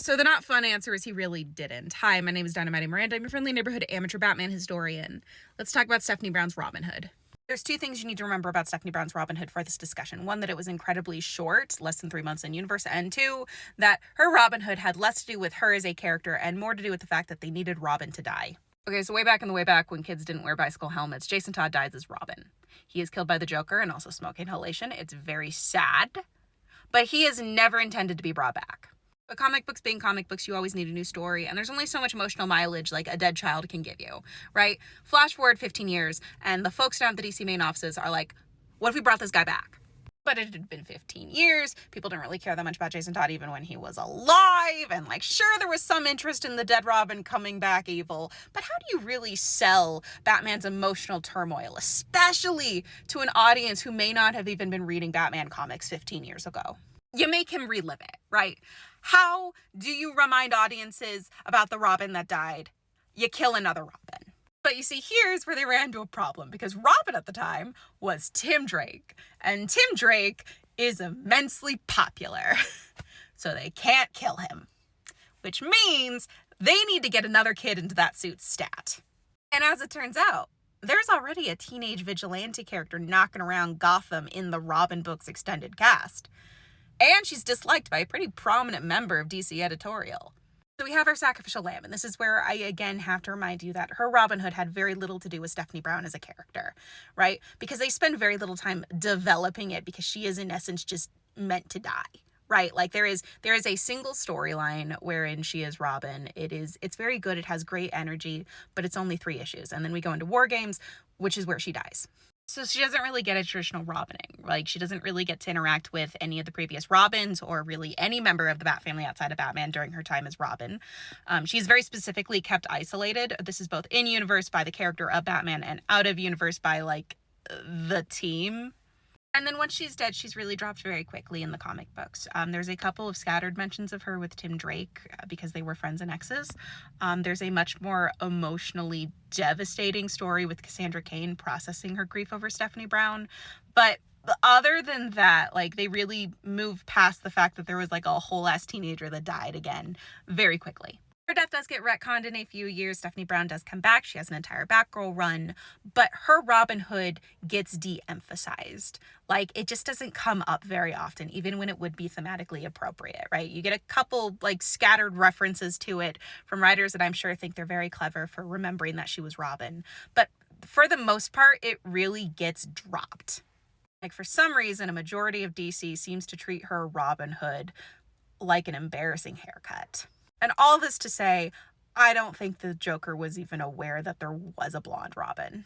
So the not fun answer is he really didn't. Hi, my name is Dynamite Miranda. I'm your friendly neighborhood amateur Batman historian. Let's talk about Stephanie Brown's Robin Hood. There's two things you need to remember about Stephanie Brown's Robin Hood for this discussion. One, that it was incredibly short, less than 3 months in universe, and two, that her Robin Hood had less to do with her as a character and more to do with the fact that they needed Robin to die. Okay, so way back when kids didn't wear bicycle helmets, Jason Todd dies as Robin. He is killed by the Joker and also smoke inhalation. It's very sad, but he is never intended to be brought back. But comic books being comic books, you always need a new story, and there's only so much emotional mileage like a dead child can give you, right? Flash forward 15 years, and the folks down at the DC main offices are like, what if we brought this guy back? But it had been 15 years, people didn't really care that much about Jason Todd even when he was alive, and sure, there was some interest in the dead Robin coming back evil, but how do you really sell Batman's emotional turmoil, especially to an audience who may not have even been reading Batman comics 15 years ago? You make him relive it, right? How do you remind audiences about the Robin that died? You kill another Robin. But you see, here's where they ran into a problem, because Robin at the time was Tim Drake, and Tim Drake is immensely popular. So they can't kill him, which means they need to get another kid into that suit stat. And as it turns out, there's already a teenage vigilante character knocking around Gotham in the Robin books extended cast. And she's disliked by a pretty prominent member of DC editorial. So we have our sacrificial lamb, and this is where I again have to remind you that her Robin Hood had very little to do with Stephanie Brown as a character, right? Because they spend very little time developing it, because she is in essence just meant to die, right? There is a single storyline wherein she is Robin. It's very good. It has great energy, but it's only 3 issues. And then we go into War Games, which is where she dies. So she doesn't really get a traditional Robining. She doesn't really get to interact with any of the previous Robins or really any member of the Bat family outside of Batman during her time as Robin. She's very specifically kept isolated. This is both in universe by the character of Batman and out of universe by the team. And then once she's dead, she's really dropped very quickly in the comic books. There's a couple of scattered mentions of her with Tim Drake because they were friends and exes. There's a much more emotionally devastating story with Cassandra Cain processing her grief over Stephanie Brown. But other than that, they really move past the fact that there was a whole ass teenager that died again very quickly. Her death does get retconned in a few years. Stephanie Brown does come back. She has an entire Batgirl run, but her Robin Hood gets de-emphasized. It just doesn't come up very often, even when it would be thematically appropriate, right? You get a couple scattered references to it from writers that I'm sure think they're very clever for remembering that she was Robin. But for the most part, it really gets dropped. For some reason, a majority of DC seems to treat her Robin Hood like an embarrassing haircut. And all this to say, I don't think the Joker was even aware that there was a blonde Robin.